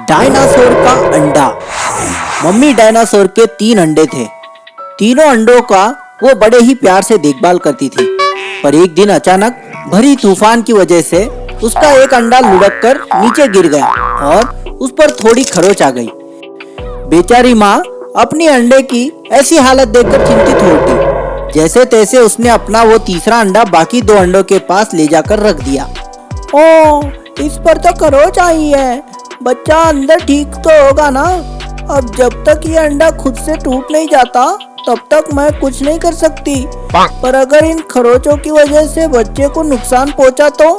Dinosaur का अंडा। Mummy dinosaur के 3 अंडे थे। तीनों अंडों का वो बड़े ही प्यार से देखभाल करती थी। पर एक दिन अचानक भरी तूफान की वजह से उसका एक अंडा लुढ़क कर नीचे गिर गया और उस पर थोड़ी खरोच आ गई। बेचारी माँ अपनी अंडे की ऐसी हालत देखकर चिंतित हो उठी। जैसे तैसे उसने अपना वो तीसरा अंडा बाकी 2 अंडों के पास ले जाकर रख दिया। ओह, इस पर तो खरोच आई है। बच्चा अंदर ठीक तो होगा ना। अब जब तक ये अंडा खुद से टूट नहीं जाता तब तक मैं कुछ नहीं कर सकती। पर अगर इन खरोचों की वजह से बच्चे को नुकसान पहुंचा तो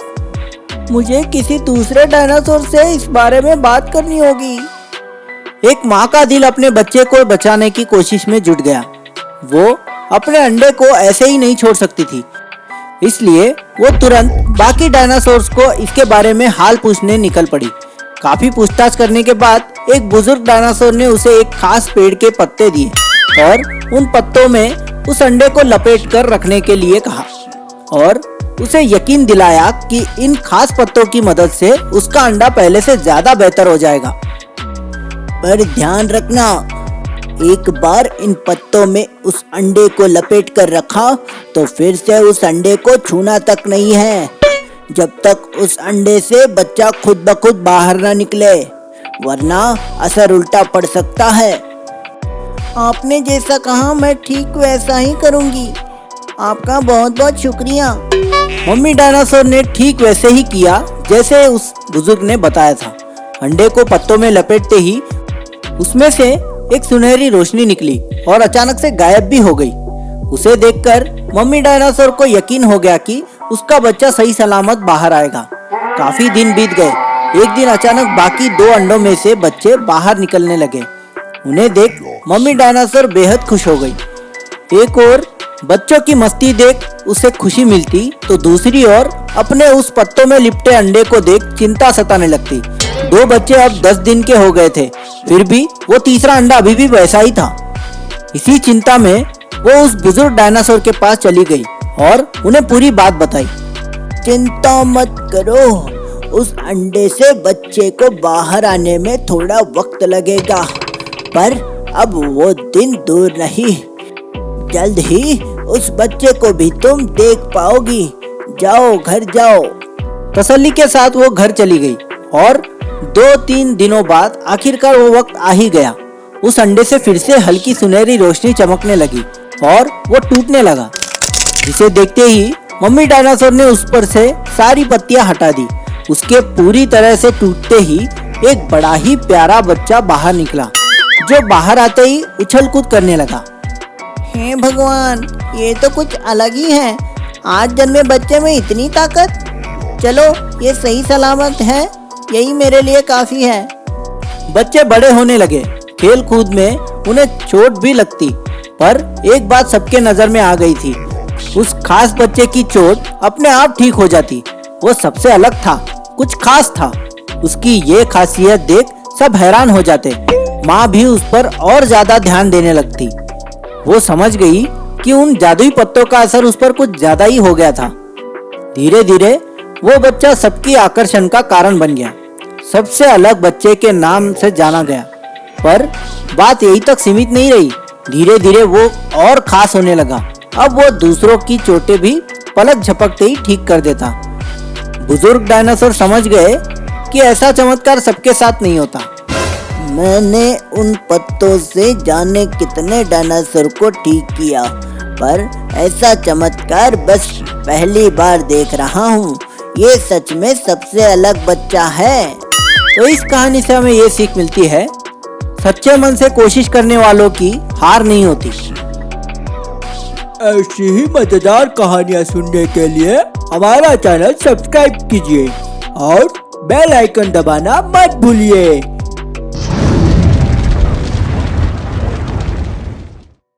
मुझे किसी दूसरे डायनासोर से इस बारे में बात करनी होगी। एक माँ का दिल अपने बच्चे को बचाने की कोशिश में जुट गया। वो अपने अंडे को ऐसे ही नहीं छोड़ सकती थी, इसलिए वो तुरंत बाकी डायनासोर्स को इसके बारे में हाल पूछने निकल पड़ी। काफी पूछताछ करने के बाद एक बुजुर्ग डायनासोर ने उसे एक खास पेड़ के पत्ते दिए और उन पत्तों में उस अंडे को लपेट कर रखने के लिए कहा और उसे यकीन दिलाया कि इन खास पत्तों की मदद से उसका अंडा पहले से ज्यादा बेहतर हो जाएगा। पर ध्यान रखना, एक बार इन पत्तों में उस अंडे को लपेट कर रखा तो फिर से उस अंडे को छूना तक नहीं है, जब तक उस अंडे से बच्चा खुद ब खुद बाहर ना निकले, वरना असर उल्टा पड़ सकता है। आपने जैसा कहा मैं ठीक वैसा ही करूंगी। आपका बहुत बहुत शुक्रिया। मम्मी डायनासोर ने ठीक वैसे ही किया जैसे उस बुजुर्ग ने बताया था। अंडे को पत्तों में लपेटते ही उसमें से एक सुनहरी रोशनी निकली और अचानक से गायब भी हो गई। उसे देखकर मम्मी डायनासोर को यकीन हो गया कि उसका बच्चा सही सलामत बाहर आएगा। काफी दिन बीत गए। एक दिन अचानक बाकी 2 अंडों में से बच्चे बाहर निकलने लगे। उन्हें देख मम्मी डायनासोर बेहद खुश हो गई। एक और बच्चों की मस्ती देख उसे खुशी मिलती तो दूसरी ओर अपने उस पत्तों में लिपटे अंडे को देख चिंता सताने लगती। 2 बच्चे अब 10 दिन के हो गए थे, फिर भी वो तीसरा अंडा अभी भी वैसा ही था। इसी चिंता में वो उस बुजुर्ग डायनासोर के पास चली गई और उन्हें पूरी बात बताई। चिंता मत करो, उस अंडे से बच्चे को बाहर आने में थोड़ा वक्त लगेगा, पर अब वो दिन दूर नहीं। जल्द ही उस बच्चे को भी तुम देख पाओगी। जाओ, घर जाओ। तसल्ली के साथ वो घर चली गई और 2-3 दिनों बाद आखिरकार वो वक्त आ ही गया। उस अंडे से फिर से हल्की सुनहरी रोशनी चमकने लगी और वो टूटने लगा, जिसे देखते ही मम्मी डायनासोर ने उस पर से सारी पत्तियां हटा दी। उसके पूरी तरह से टूटते ही एक बड़ा ही प्यारा बच्चा बाहर निकला, जो बाहर आते ही उछल कूद करने लगा। हे भगवान, ये तो कुछ अलग ही है। आज जन्मे बच्चे में इतनी ताकत। चलो, ये सही सलामत है, यही मेरे लिए काफी है। बच्चे बड़े होने लगे। खेल कूद में उन्हें चोट भी लगती, पर एक बात सबके नजर में आ गई थी। उस खास बच्चे की चोट अपने आप ठीक हो जाती। वो सबसे अलग था, कुछ खास था। उसकी ये खासियत देख सब हैरान हो जाते। माँ भी उस पर और ज्यादा ध्यान देने लगती। वो समझ गई कि उन जादुई पत्तों का असर उस पर कुछ ज्यादा ही हो गया था। धीरे धीरे वो बच्चा सबकी आकर्षण का कारण बन गया। सबसे अलग बच्चे के नाम से जाना गया। पर बात यही तक सीमित नहीं रही। धीरे धीरे वो और खास होने लगा। अब वो दूसरों की चोटें भी पलक झपकते ही ठीक कर देता। बुजुर्ग डायनासोर समझ गए कि ऐसा चमत्कार सबके साथ नहीं होता। मैंने उन पत्तों से जाने कितने डायनासोर को ठीक किया, पर ऐसा चमत्कार बस पहली बार देख रहा हूँ। ये सच में सबसे अलग बच्चा है। तो इस कहानी से हमें ये सीख मिलती है, सच्चे मन से कोशिश करने वालों की हार नहीं होती। ऐसी ही मजेदार कहानियाँ सुनने के लिए हमारा चैनल सब्सक्राइब कीजिए और बेल आइकन दबाना मत भूलिए।